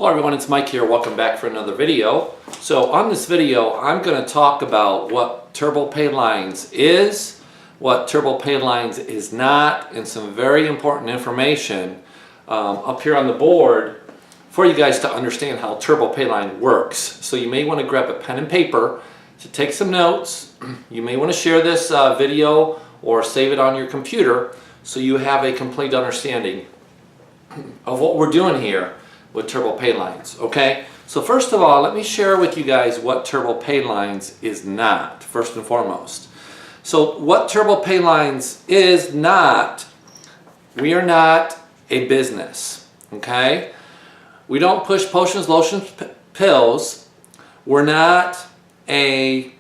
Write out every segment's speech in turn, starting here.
Hello everyone, it's Mike here. Welcome back for another video. So on this video, I'm going to talk about what Turbo Pay Lines is, what Turbo Pay Lines is not, and some very important information up here on the board for you guys to understand how Turbo Pay Line works. So you may want to grab a pen and paper to take some notes. You may want to share this video or save it on your computer so you have a complete understanding of what we're doing here with Turbo Pay Lines, okay? So first of all, let me share with you guys what Turbo Pay Lines is not, first and foremost. So what Turbo Pay Lines is not, we are not a business, okay? We don't push potions, lotions, pills. We're not a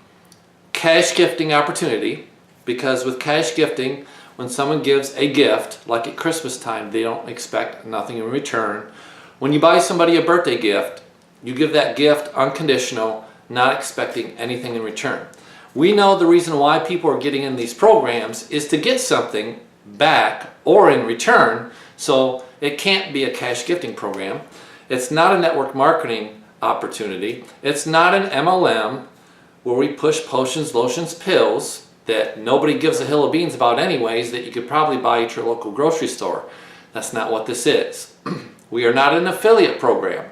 cash gifting opportunity, because with cash gifting, when someone gives a gift, like at Christmas time, they don't expect nothing in return. When you buy somebody a birthday gift, you give that gift unconditional, not expecting anything in return. We know the reason why people are getting in these programs is to get something back or in return, so it can't be a cash gifting program. It's not a network marketing opportunity. It's not an MLM where we push potions, lotions, pills that nobody gives a hill of beans about anyways, that you could probably buy at your local grocery store. That's not what this is. We are not an affiliate program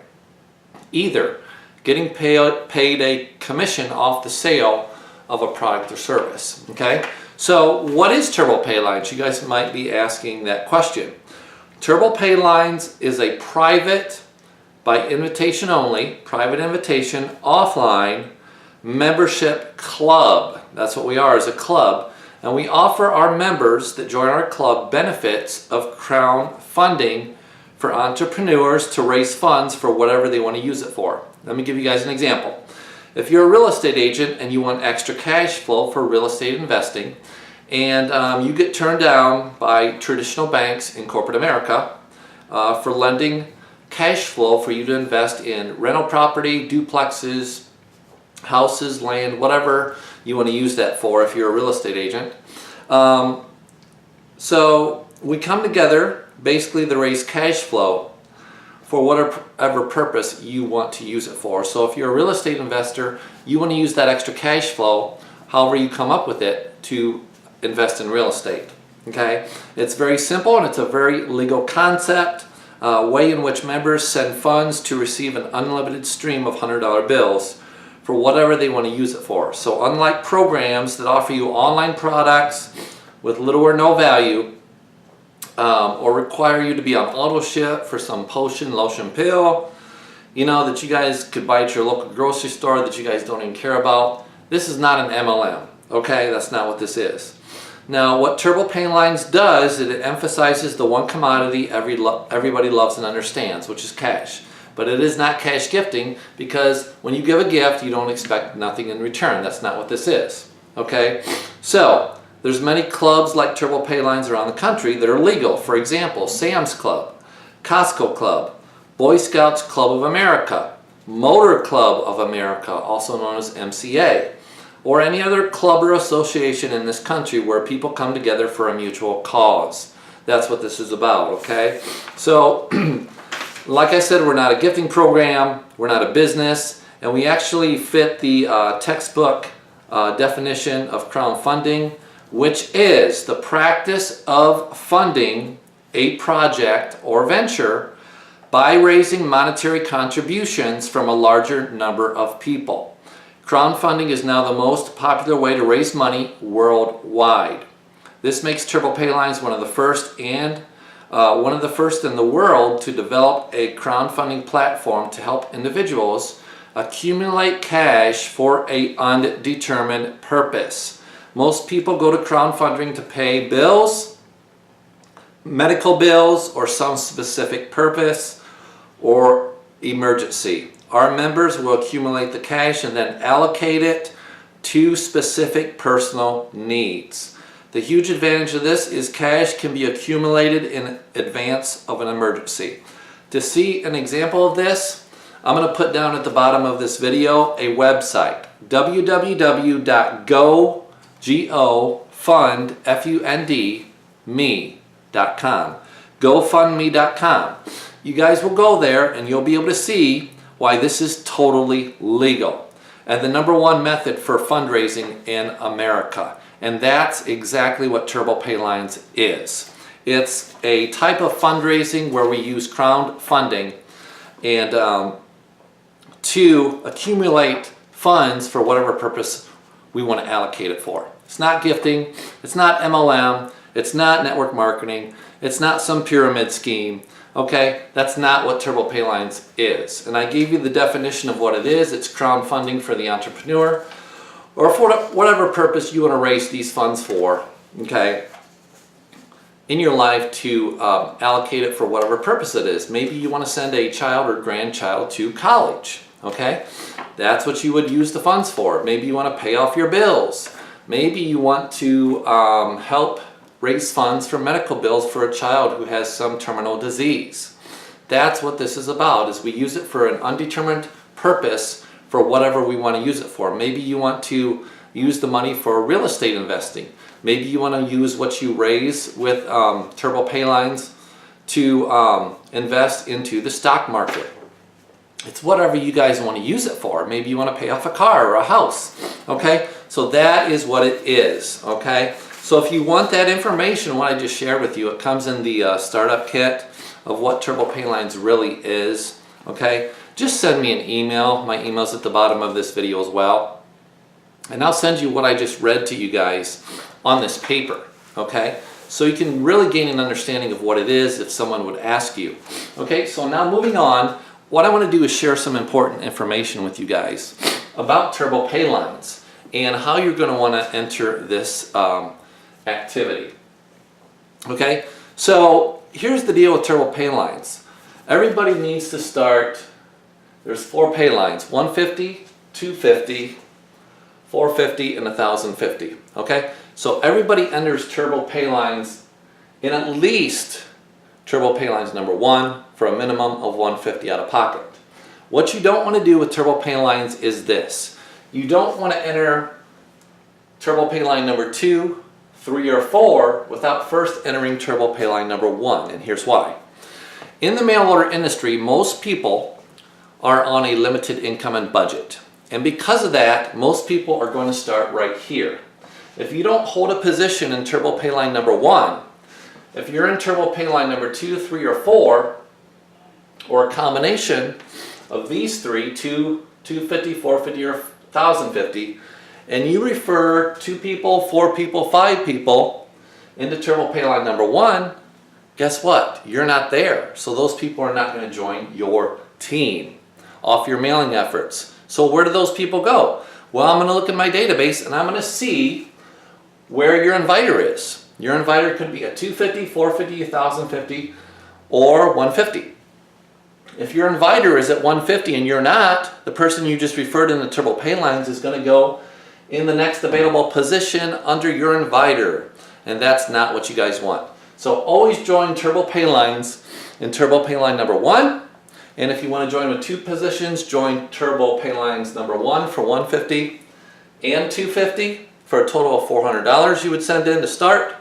either, getting paid a commission off the sale of a product or service, okay? So what is Turbo Pay Lines? You guys might be asking that question. Turbo Pay Lines is a private, by invitation only, private invitation, offline membership club. That's what we are, as a club. And we offer our members that join our club benefits of crowdfunding for entrepreneurs to raise funds for whatever they want to use it for. Let me give you guys an example. If you're a real estate agent and you want extra cash flow for real estate investing, and you get turned down by traditional banks in corporate America for lending cash flow for you to invest in rental property, duplexes, houses, land, whatever you want to use that for if you're a real estate agent. So we come together basically to raise cash flow for whatever purpose you want to use it for. So if you're a real estate investor, you want to use that extra cash flow, however you come up with it, to invest in real estate, okay? It's very simple, and it's a very legal concept, way in which members send funds to receive an unlimited stream of $100 bills for whatever they want to use it for. So unlike programs that offer you online products with little or no value, or require you to be on auto ship for some potion, lotion, pill, you know, that you guys could buy at your local grocery store that you guys don't even care about. This is not an MLM, okay? That's not what this is. Now, what Turbo Pay Lines does is it emphasizes the one commodity everybody loves and understands, which is cash. But it is not cash gifting, because when you give a gift, you don't expect nothing in return. That's not what this is, okay? So there's many clubs like Turbo Pay Lines around the country that are legal. For example, Sam's Club, Costco Club, Boy Scouts Club of America, Motor Club of America, also known as MCA, or any other club or association in this country where people come together for a mutual cause. That's what this is about, okay? So, like I said, we're not a gifting program, we're not a business, and we actually fit the textbook definition of crowdfunding, which is the practice of funding a project or venture by raising monetary contributions from a larger number of people. Crowdfunding is now the most popular way to raise money worldwide. This makes Turbo Pay Lines one of the first in the world to develop a crowdfunding platform to help individuals accumulate cash for an undetermined purpose. Most people go to crowdfunding to pay bills, medical bills, or some specific purpose or emergency. Our members will accumulate the cash and then allocate it to specific personal needs. The huge advantage of this is cash can be accumulated in advance of an emergency. To see an example of this, I'm going to put down at the bottom of this video a website, www.gofundme.com. GoFundMe.com. you guys will go there and you'll be able to see why this is totally legal and the #1 method for fundraising in America. And that's exactly what TurboPayLines is. It's a type of fundraising where we use crowdfunding and to accumulate funds for whatever purpose we want to allocate it for. It's not gifting, it's not MLM, it's not network marketing, it's not some pyramid scheme. Okay, that's not what TurboPayLines is. And I gave you the definition of what it is. It's crowdfunding for the entrepreneur or for whatever purpose you want to raise these funds for, okay, in your life to allocate it for whatever purpose it is. Maybe you want to send a child or grandchild to college, okay? That's what you would use the funds for. Maybe you want to pay off your bills. Maybe you want to help raise funds for medical bills for a child who has some terminal disease. That's what this is about, is we use it for an undetermined purpose for whatever we want to use it for. Maybe you want to use the money for real estate investing. Maybe you want to use what you raise with TurboPayLines to invest into the stock market. It's whatever you guys want to use it for. Maybe you want to pay off a car or a house, okay? So that is what it is, okay? So if you want that information, what I just shared with you, it comes in the startup kit of what TurboPayLines really is, okay? Just send me an email. My email's at the bottom of this video as well. And I'll send you what I just read to you guys on this paper, okay? So you can really gain an understanding of what it is if someone would ask you. Okay, so now moving on, what I want to do is share some important information with you guys about TurboPayLines and how you're going to want to enter this activity. Okay, so here's the deal with TurboPayLines. Everybody needs to start, there's 4 pay lines, 150, 250, 450, and 1,050. Okay, so everybody enters TurboPayLines in at least TurboPayLines #1 for a minimum of 150 out of pocket. What you don't want to do with TurboPayLines is this. You don't want to enter TurboPayline #2, 3, or 4 without first entering TurboPayline #1, and here's why. In the mail order industry, most people are on a limited income and budget. And because of that, most people are going to start right here. If you don't hold a position in TurboPayline #1, if you're in TurboPayline #2, 3, or 4, or a combination of these 3, 250, 450, or 1,050, and you refer 2 people, 4 people, 5 people into TurboPayline #1, guess what? You're not there. So those people are not going to join your team off your mailing efforts. So where do those people go? Well, I'm going to look at my database and I'm going to see where your inviter is. Your inviter could be a 250, 450, 1,050, or 150. If your inviter is at 150 and you're not, the person you just referred in the TurboPayLines is going to go in the next available position under your inviter. And that's not what you guys want. So always join TurboPayLines in TurboPayline #1. And if you want to join with 2 positions, join TurboPayLines #1 for 150 and 250 for a total of $400 you would send in to start.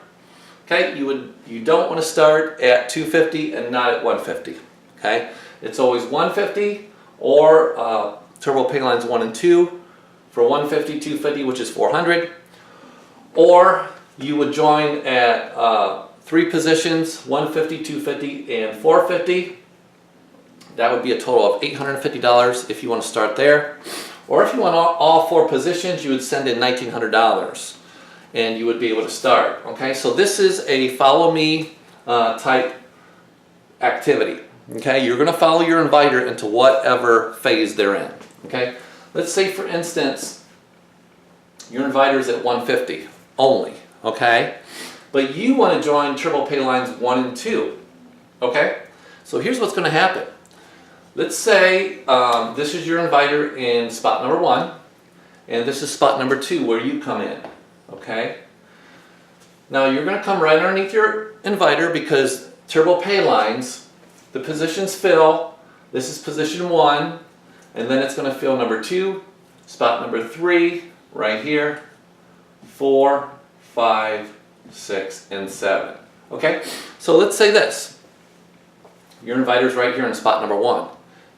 Okay, you don't want to start at 250 and not at 150. Okay, it's always 150 or TurboPayLines 1 and 2 for 150, 250, which is 400. Or you would join at 3 positions, 150, 250, and 450. That would be a total of $850 if you want to start there. Or if you want all 4 positions, you would send in $1,900 and you would be able to start. Okay, so this is a follow me type activity. Okay, you're going to follow your inviter into whatever phase they're in. Okay, let's say for instance, your inviter is at 150 only. Okay, but you want to join TurboPayLines 1 and 2. Okay, so here's what's going to happen. Let's say this is your inviter in spot #1, and this is spot #2 where you come in, okay? Now you're going to come right underneath your inviter because TurboPayLines, the positions fill, this is position 1, and then it's going to fill #2, spot #3, right here, 4, 5, 6, and 7. Okay, so let's say this. Your inviter's right here in spot number 1.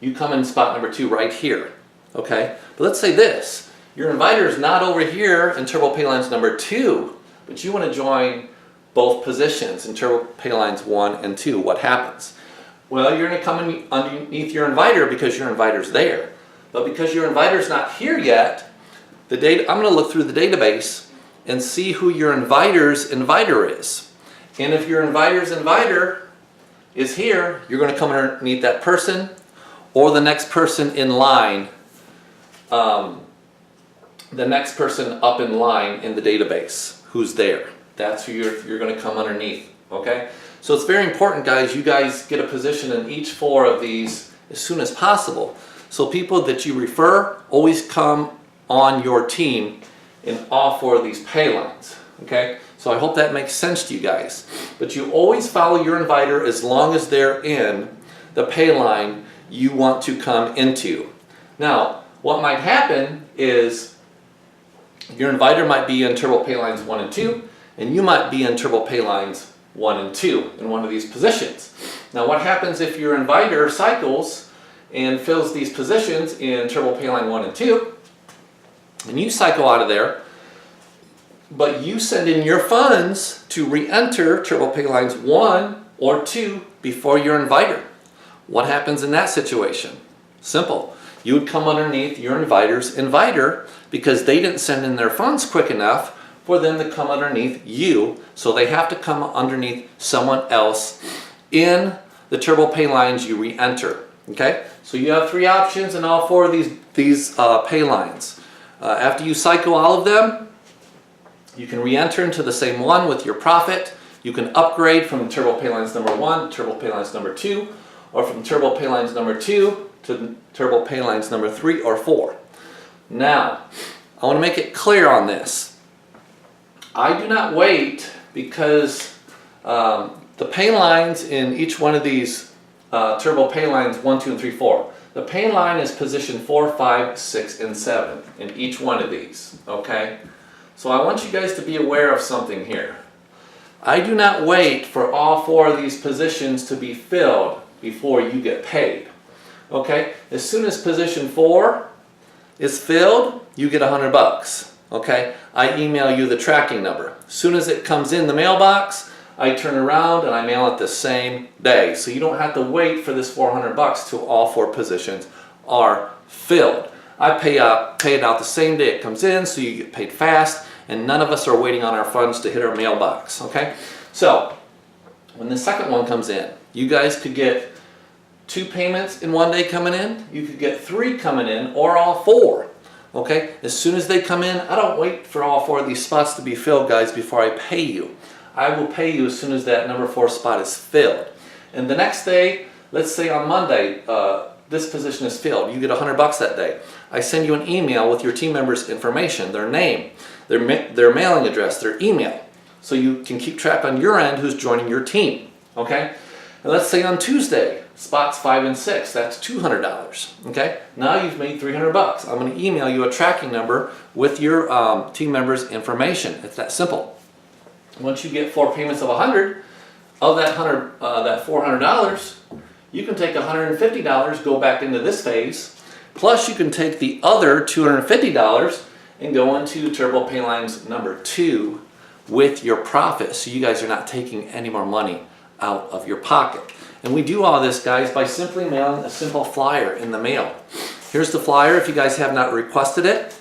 You come in spot number 2 right here. Okay? But let's say this. Your inviter is not over here in turbo pay lines number 2, but you want to join both positions in turbo pay lines 1 and 2. What happens? Well, you're going to come in underneath your inviter because your inviter's there. But because your inviter's not here yet, I'm going to look through the database and see who your inviter's inviter is. And if your inviter's inviter is here, you're going to come underneath that person or the next person in line, the next person up in line in the database who's there. That's who you're going to come underneath, okay? So it's very important, guys, you guys get a position in each 4 of these as soon as possible. So people that you refer always come on your team in all 4 of these pay lines, okay? So I hope that makes sense to you guys. But you always follow your inviter as long as they're in the pay line you want to come into. Now, what might happen is your inviter might be in turbo pay lines 1 and 2, and you might be in turbo pay lines 1 and 2 in one of these positions. Now, what happens if your inviter cycles and fills these positions in turbo pay line 1 and 2, and you cycle out of there, but you send in your funds to re-enter turbo pay lines 1 or 2 before your inviter? What happens in that situation? Simple. You would come underneath your inviter's inviter because they didn't send in their funds quick enough for them to come underneath you, so they have to come underneath someone else in the turbo pay lines you re-enter. Okay? So you have 3 options in all 4 of these pay lines. After you cycle all of them, you can re-enter into the same one with your profit. You can upgrade from turbo pay lines number 1 to turbo pay lines number 2, or from turbo pay lines number 2 to turbo pay lines number 3 or 4. Now, I want to make it clear on this. I do not wait because the pay lines in each one of these turbo pay lines 1, 2, and 3, 4. The pay line is position 4, 5, 6, and 7 in each one of these, okay? So I want you guys to be aware of something here. I do not wait for all 4 of these positions to be filled before you get paid, okay? As soon as position 4 is filled, you get $100, okay? I email you the tracking number. As soon as it comes in the mailbox, I turn around and I mail it the same day. So you don't have to wait for this $400 till all 4 positions are filled. I pay it out the same day it comes in, so you get paid fast, and none of us are waiting on our funds to hit our mailbox, okay? So when the second one comes in, you guys could get 2 payments in one day coming in, you could get 3 coming in, or all 4. Okay, as soon as they come in, I don't wait for all 4 of these spots to be filled, guys, before I pay you. I will pay you as soon as that number 4 spot is filled. And the next day, let's say on Monday, this position is filled. You get $100 that day. I send you an email with your team members' information, their name, their mailing address, their email, so you can keep track on your end who's joining your team. Okay, and let's say on Tuesday, spots 5 and 6, that's $200. Okay, now you've made $300. I'm going to email you a tracking number with your team members' information. It's that simple. Once you get 4 payments of $100, of that $400, you can take $150, go back into this phase, plus you can take the other $250 and go into turbo pay lines number 2 with your profit, so you guys are not taking any more money out of your pocket. And we do all this, guys, by simply mailing a simple flyer in the mail. Here's the flyer. If you guys have not requested it,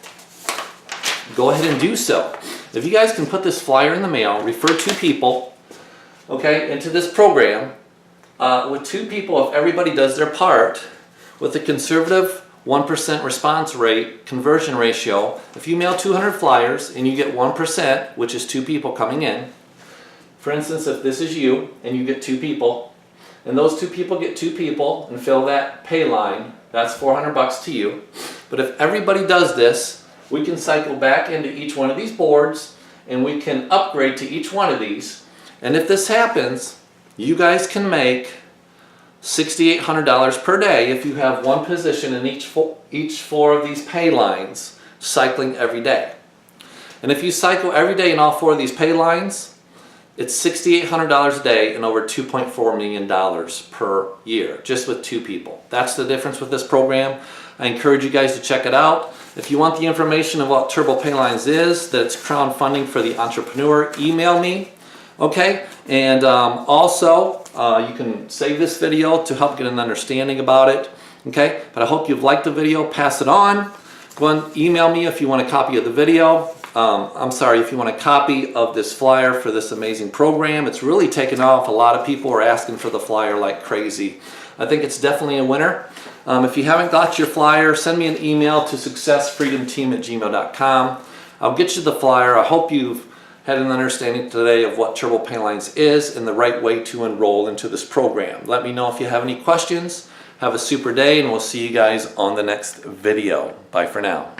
go ahead and do so. If you guys can put this flyer in the mail, refer 2 people, okay, into this program, with 2 people, if everybody does their part, with a conservative 1% response rate, conversion ratio, if you mail 200 flyers and you get 1%, which is 2 people coming in, for instance, if this is you and you get 2 people, and those 2 people get 2 people and fill that pay line, that's $400 to you. But if everybody does this, we can cycle back into each one of these boards and we can upgrade to each one of these. And if this happens, you guys can make $6,800 per day if you have 1 position in each 4 of these pay lines cycling every day. And if you cycle every day in all 4 of these pay lines, It's $6,800 a day and over $2.4 million per year, just with 2 people. That's the difference with this program. I encourage you guys to check it out. If you want the information of what Turbo Paylines is, that it's crowdfunding for the entrepreneur, email me, okay? And also, you can save this video to help get an understanding about it, okay? But I hope you've liked the video, pass it on. Go and email me if you want a copy of the video. If you want a copy of this flyer for this amazing program. It's really taken off. A lot of people are asking for the flyer like crazy. I think it's definitely a winner. If you haven't got your flyer, send me an email to successfreedomteam@gmail.com. I'll get you the flyer. I hope you've had an understanding today of what Turbo Paylines is and the right way to enroll into this program. Let me know if you have any questions. Have a super day, and we'll see you guys on the next video. Bye for now.